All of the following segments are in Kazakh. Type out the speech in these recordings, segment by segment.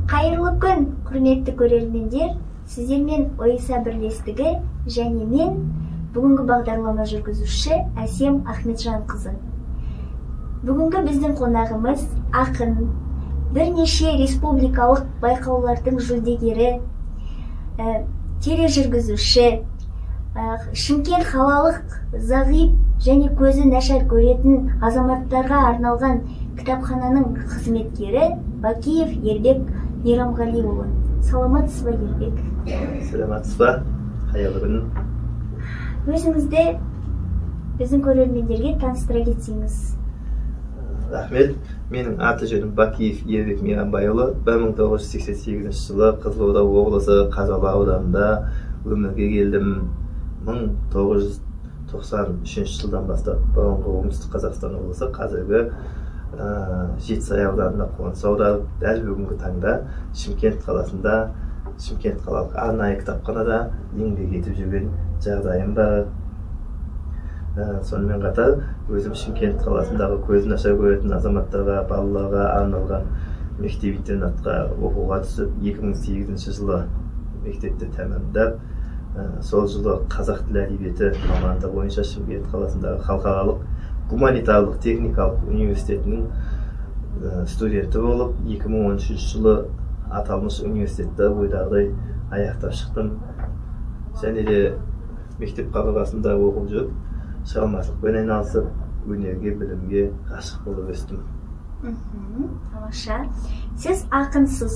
Кайырлы күн, құрметті көрермендер. Сіздермен Ойса бірлестігі және мен бүгінгі бағдарлама жүргізуші Әсем Ахметжан қызы. Бүгінгі біздің қонағымыз ақын, бірнеше республикалық байқаулардың жүлдегері, тележүргізуші, Шымкент қалалық зағип және көзі нашар көретін азаматтарға арналған кітапхананың қызметкері Бакиев Ербек Мейрамғалиұлы. Саламатсыз ба, Ербек? Саламатсыз ба? Қайырлы күн. Өзіңізді біздің көрермендерге таныстыра кетсеңіз. Рахмет. Менің аты жөнім Бакиев Ербек Мейрамғалиұлы. 1988 жылы Қызылорда облысы Қазалы ауданында өмірге келдім. 1993 жылдан бастап бұрынғы оңтүстік Қазақстан облысы, қазіргі Жетісай ауданына қоныс аударып, дәл бүгінгі таңда Шымкент қаласында, Шымкент қалалық арнайы кітапханада еңбек етіп жүрген жағдайым бар. Сонымен қатар, өзім Шымкент қаласындағы көзі нашар көретін азаматтарға, балаларға арналған мектеп-интернатқа оқуға түсіп, 2008 жылы мектепті тәмамдап, сол жылы қазақ тілі әдебиеті мамандығы бойынша Шымкент қаласындағы халықаралық гуманитарлық техникалық университетінің студенті болып, 2013 жылы аталмыш университетті ойдағыдай аяқтап шықтым. Және де мектеп қабырғасында оқып жүріп, шығармашылықпен айналысып, өнерге, білімге ғашық болып өстім. Тамаша. Сіз ақынсыз.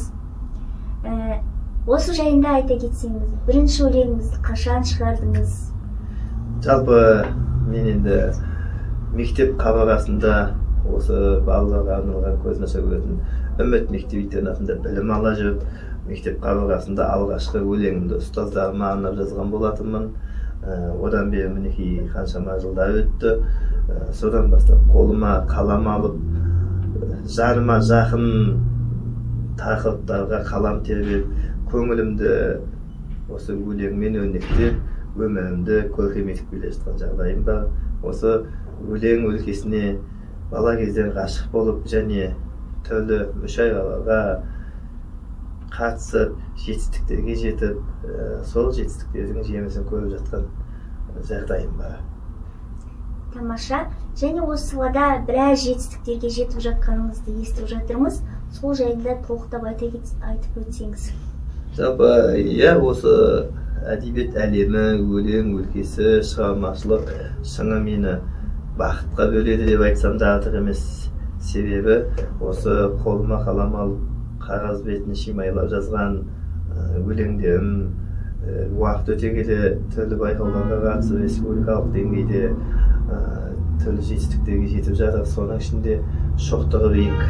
Осы жайында айта кетсеңіз, бірінші өлеңіңізді қашан шығардыңыз? Жалпы мен енді мектеп қабырғасында осы балаларға арналған көзі нашар көретін үміт мектеп-интернатында білім ала жүріп, мектеп қабырғасында алғашқы өлеңімді ұстаздарыма арнап жазған болатынмын. Одан бері мінекей қаншама жылдар өтті. Содан бастап қолыма қалам алып, жаныма жақын тақырыптарға қалам тербеп, көңілімді осы өлеңмен өрнектеп, өмірімді көркем етіп келе жатқан жағдайым бар. Осы өлең өлкесіне бала кезден ғашық болып және түрлі мүшәйраларға қатысып, жетістіктерге жетіп, сол жетістіктердің жемісін көріп жатқан жағдайым бар. Тамаша. Және осы салада біраз жетістіктерге жетіп жатқаныңызды естіп жатырмыз. Сол жайында толықтап айтып өтсеңіз. Жалпы, осы әдебиет әлемі, өлең өлкесі, шығармашылық шыңы мені бақытқа бөледі деп айтсам да артық емес. Себебі осы қолыма қалам алып, қағаз бетіне шимайлап жазған өлеңдерім уақыт өте келе түрлі байқауларға қатысып, республикалық деңгейде түрлі жетістіктерге жетіп жатыр. Соның ішінде шоқтығы биік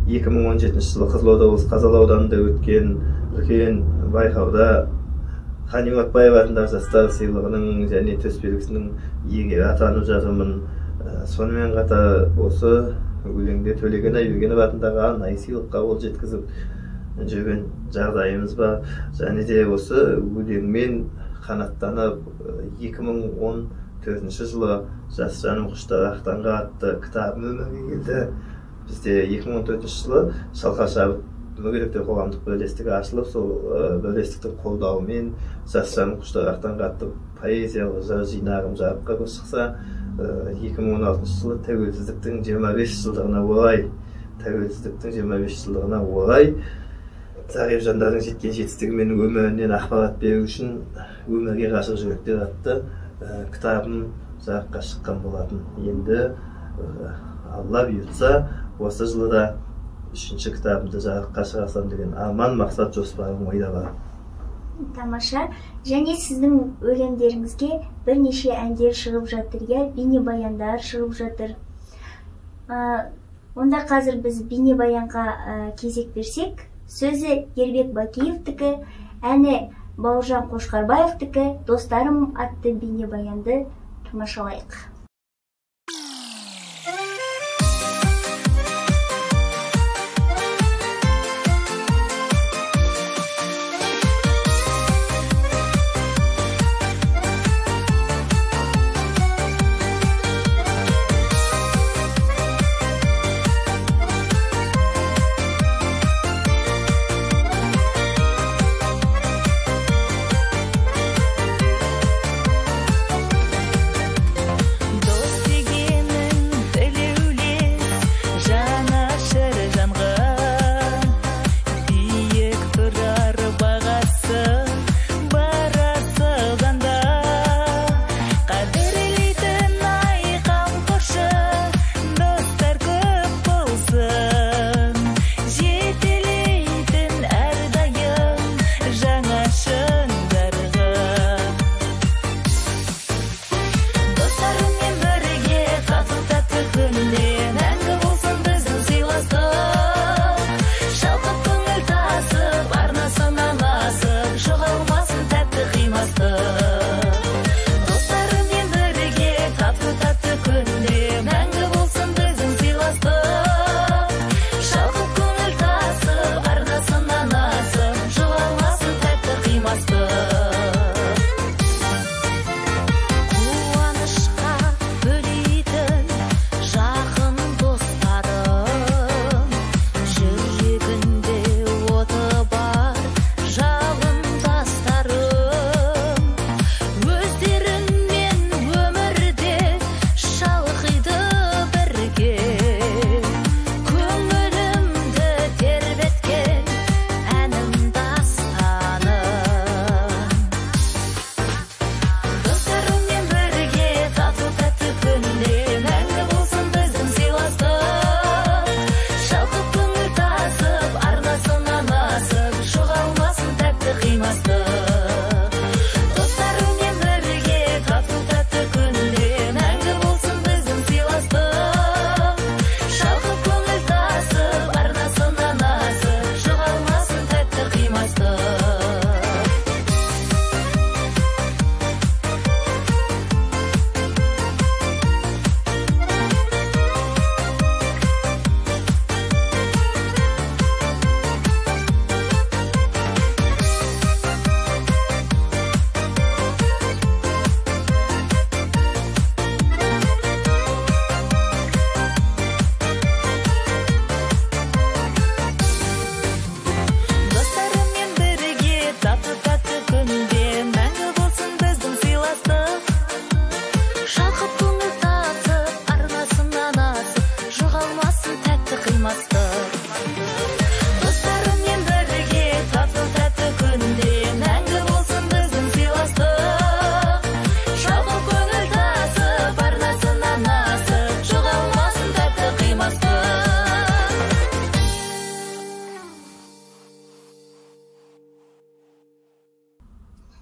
2017 жылы Қызылорда облысы Қазалы ауданында өткен үлкен байқауда Қани Матбаев атындағы жастар сыйлығының және төсбелгісінің иегері атанып жатырмын. Сонымен қатар осы өлеңде Төлеген Айбергенов атындағы арнайы сыйлыққа қол жеткізіп жүрген жағдайымыз бар. Және де осы өлеңмен қанаттанып 2014 жылы Жас жаным құштар ақтанға атты кітабым өмірге келді. Бізде 2014 жылы Шалқар шабыт мүгедектер қоғамдық бірлестігі ашылып, сол бірлестіктің қолдауымен Жас жаным құштар ақтанға атты поэзиялық жыр жинағым жарыққа шықса, 2016 жылы тәуелсіздіктің 25 жылдығына орай зағип жандардың жеткен жетістігі мен өмірінен ақпарат беру үшін өмірге ғашық жүректер атты кітабым жарыққа шыққан болатын. Енді Алла бұйыртса, осы жылы да 3-ші кітабымды жарыққа шығарсам деген арман, мақсат, жоспарым ойда бар. Тамаша. Және сіздің өлеңдеріңізге бірнеше әндер шығып жатыр, бейнебаяндар шығып жатыр. Онда қазір біз бейнебаянға кезек берсек, сөзі Ербек Бакиевтікі, әні Бауыржан Қошқарбаевтікі, Достарым атты бейнебаянды тамашалайық.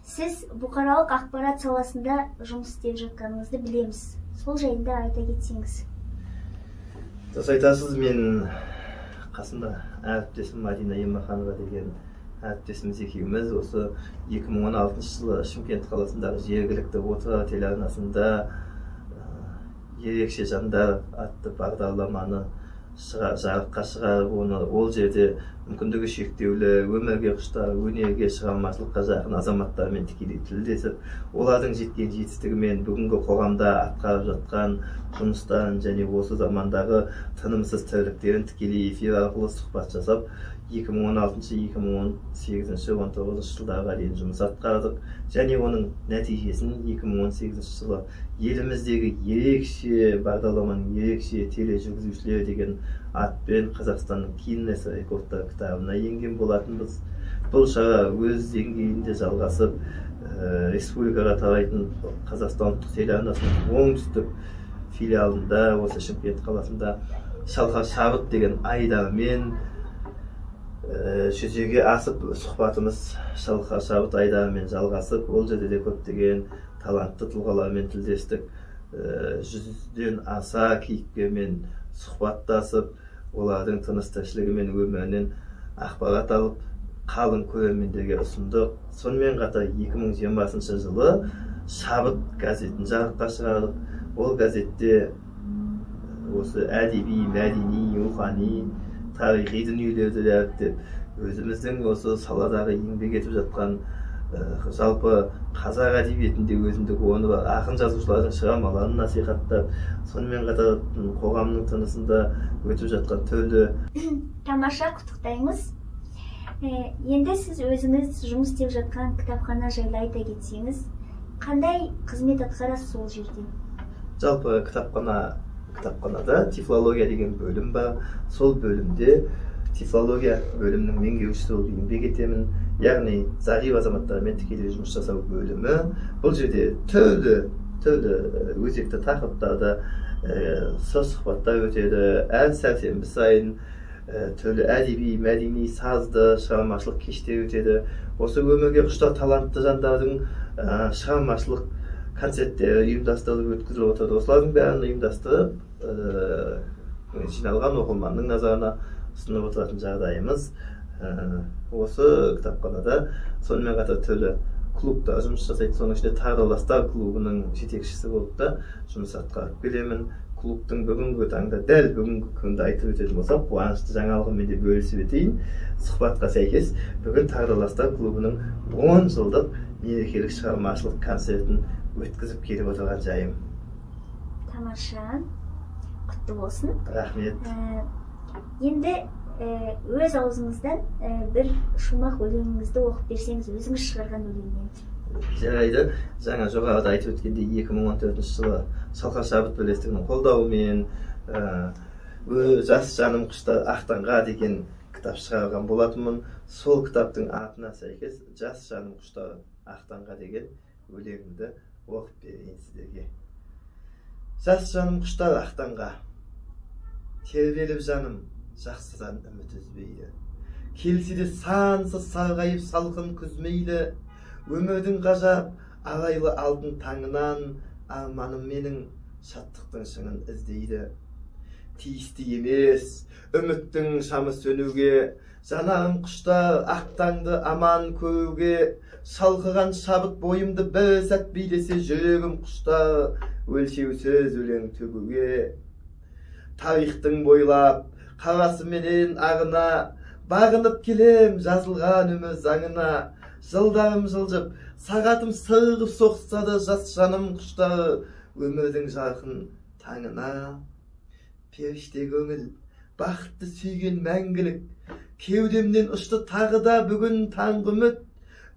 Сіз бұқаралық ақпарат саласында жұмыс істеп жатқаныңызды білеміз. Сол жайында айта кетсеңіз. Дұрыс айтасыз, мен қасымда әріптесім Мадина Емаханова деген әріптесіміз екеуміз осы 2016 жылы Шымкент қаласындағы жергілікті ОТА телеарнасында ерекше жандар атты бағдарламаны жарыққа шығарып, ол жерде мүмкіндігі шектеулі, өмірге құштар, өнерге, шығармашылыққа жақын азаматтармен тікелей тілдесіп, олардың жеткен жетістігімен бүгінгі қоғамда атқарып жатқан жұмыстарын және осы замандағы тынымсыз тірліктерін тікелей эфир арқылы сұхбат жасап, 2016-2018-19 жылдарға дейін жұмыс атқардық және оның нәтижесін 2018 жылы еліміздегі ерекше бағдарламаның ерекше тележүргізушілері деген атпен Қазақстанның Гиннес рекордтар кітабына енген болатынбыз. Бұл шара өз деңгейінде жалғасып, республикаға тарайтын Қазақстан ұлттық телеарнасының оңтүстік филиалында осы Шымкент қаласында Шалқар Шабыт деген айдармен жүзеге асып, сұхбатымыз Шалқар Шабыт айдарымен жалғасып, ол жерде де көптеген талантты тұлғалармен тілдестік. 100-ден аса кейіпкермен сұхбаттасып, олардың тыныс-тіршілігі мен өмірінен ақпарат алып, қалың көрермендерге ұсындық. Сонымен қатар 2020 жылы Шабыт газетін жарыққа шығардық. Ол газетте осы әдеби, мәдени, рухани, тарихи дүниелерді дәріптеп, өзіміздің осы саладағы еңбек етіп жатқан жалпы қазақ әдебиетінде өзіндік орны бар ақын жазушылардың шығармаларын насихаттап, сонымен қатар қоғамның тынысында өтіп жатқан түрлі Тамаша, құттықтаймыз. Енді сіз өзіңіз жұмыс істеп жатқан кітапхана жайлы айта кетсеңіз, қандай қызмет атқарасыз сол жерде? Жалпы кітапханада тифлология деген бөлім бар. Сол бөлімде тифлология бөлімінің меңгерушісі болып еңбек етемін. Яғни зағип азаматтармен тікелей жұмыс жасау бөлімі. Бұл жерде түрлі өзекті тақырыптарда сұхбаттар өтеді. Әр сәрсенбі сайын түрлі әдеби, мәдени, сазды шығармашылық кештер өтеді. Осы өмірге құштар талантты жандардың шығармашылық концерттері ұйымдастырылып өткізіліп отырды. Осылардың бәрін ұйымдастырып, жиналған оқырманның назарына ұсынып отыратын жағдайымыз. Осы кітапханада сонымен қатар түрлі клубта жұмыс жасайды. Соның ішінде Тағдырластар клубының жетекшісі болып та жұмыс атқарып келемін. Клубтың бүгінгі таңда, дәл бүгінгі күнді айтып өтетін болсам, қуанышты жаңалығымен де бөлісіп өтейін. Сұхбатқа сәйкес, бүгін Тағдырластар клубының 10 жылдық мерекелік шығармашылық концертін өткізіп келіп отырған жайым. Тамаша, құтты болсын. Рахмет. Енді өз аузыңыздан бір шумақ өлеңіңізді оқып берсеңіз, өзіңіз шығарған өлеңнен. Жарайды. Жаңа жоғарыда айтып өткендей 2014 жылы Шалқар Шабыт бірлестігінің қолдауымен «Жас жаным құштар ақтанға» деген кітап шығарған болатынмын. Сол кітаптың атына сәйкес «Жас жаным құштар ақтанға» деген өлеңімді оқып берейін сіздерге. Жас жаным құштар ақтанға, тербеліп жаным жақсыдан үміт үзбейді. Келсе де сансыз сарғайып салқын күзмейді. Өмірдің ғажап арайлы алтын таңынан арманым менің шаттықтың шыңын іздейді. Тиісті емес үміттің шамы сөнуге, жанарым құштар ақтаңды аман көруге. Шалқыған шабыт бойымды бір сәт билесе, жүрегім құштар өлшеусіз өлең төгуге. Тарихтың бойлап қарасыменен ағына, бағынып келем жазылған өмір заңына. Жылдарым жылжып, сағатым сырғып соқса да, жас жаным құштар өмірдің жарқын таңына. Періште көңіл, бақытты сүйген мәңгілік, кеудемнен ұшты тағы да бүгін таңғы үміт.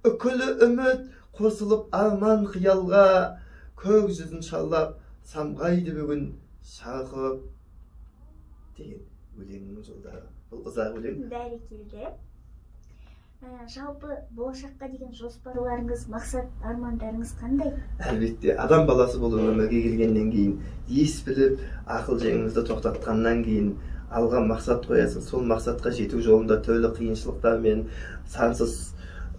Үкілі үміт қосылып арман қиялға, көк жүзін шарлап самғайды бүгін шарқырып деген өлеңнің жолдары. Бұл ұзақ өлең. Бәрекелді. Жалпы болашаққа деген жоспарларыңыз, мақсат, армандарыңыз қандай? Әлбетте, адам баласы болып өмірге келгеннен кейін, ес біліп, ақыл жеңіңізді тоқтатқаннан кейін алға мақсат қоясың. Сол мақсатқа жету жолында түрлі қиыншылықтар мен сансыз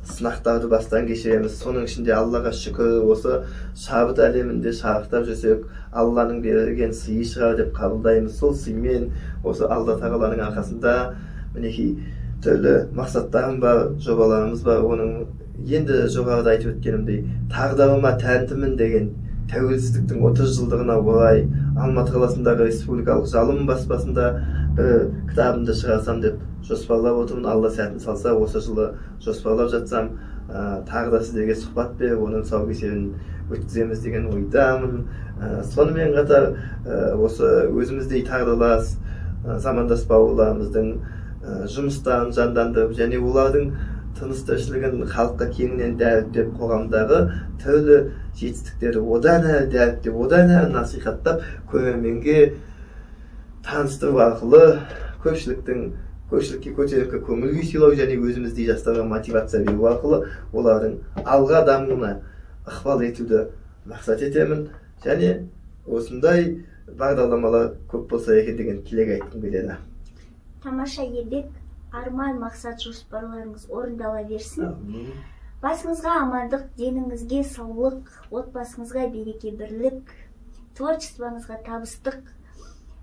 сынақтарды бастан кешіреміз. Соның ішінде Аллаға шүкір, осы шабыт әлемінде шарықтап жүрсек, Алланың берген сыйы шығар деп қабылдаймыз. Сол сыймен осы Алла тағаланың арқасында мінекей түрлі мақсаттарым бар, жобаларымыз бар. Оның енді жоғарыда айтып өткенімдей, тағдырыма тәнтімін деген тәуелсіздіктің 30 жылдығына орай Алматы қаласындағы республикалық жалын баспасында бір кітабымды шығарсам деп жоспарлап отырмын. Алла сәтін салса, осы жылы жоспарлап жатсам, тағы да сіздерге сұхбат беріп, оның тұсаукесерін өткіземіз деген ойдамын. Сонымен қатар осы өзіміздей тағдырлас замандас бауырларымыздың жұмыстарын жандандырып, және олардың тыныс-тіршілігін халыққа кеңінен дәріптеп, қоғамдағы түрлі жетістіктерді одан әрі дәріптеп, одан әрі насихаттап, көрерменге таныстыру арқылы көпшілікке көтеріңкі көңіл күй сыйлау және өзіміздей жастарға мотивация беру арқылы олардың алға дамуына ықпал етуді мақсат етемін. Және осындай бағдарламалар көп болса екен деген тілек айтқым келеді. Тамаша Ербек, арман, мақсат, жоспарларыңыз орындала берсін. Басыңызға амандық, деніңізге саулық, отбасыңызға береке, бірлік, творчествоңызға табыстық,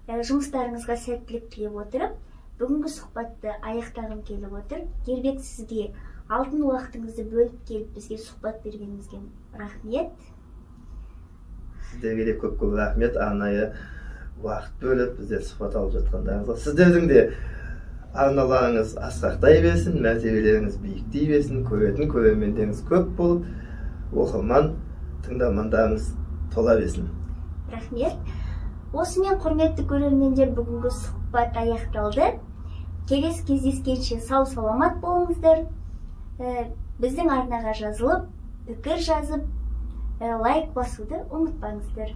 жұмыстарыңызға сәттілік тілеп отырып, бүгінгі сұхбатты аяқтағым келіп отыр. Ербек, сізге алтын уақытыңызды бөліп келіп, бізге сұхбат бергеніңізге рахмет. Сіздерге де көп-көп рахмет, арнайы уақыт бөліп, біздер сұхбат алып жатқандарыңызға. Сіздердің де арналарыңыз асқақтай берсін, мәртебелеріңіз биіктей берсін, көретін көрермендеріңіз көп болып, оқырман, тыңдармандарыңыз тола берсін. Рахмет. Осымен құрметті көрермендер, бүгінгі сұхбат аяқталды. Келесі кездескенше сау саламат болыңыздар. Біздің арнаға жазылып, пікір жазып, лайк басуды ұмытпаңыздар.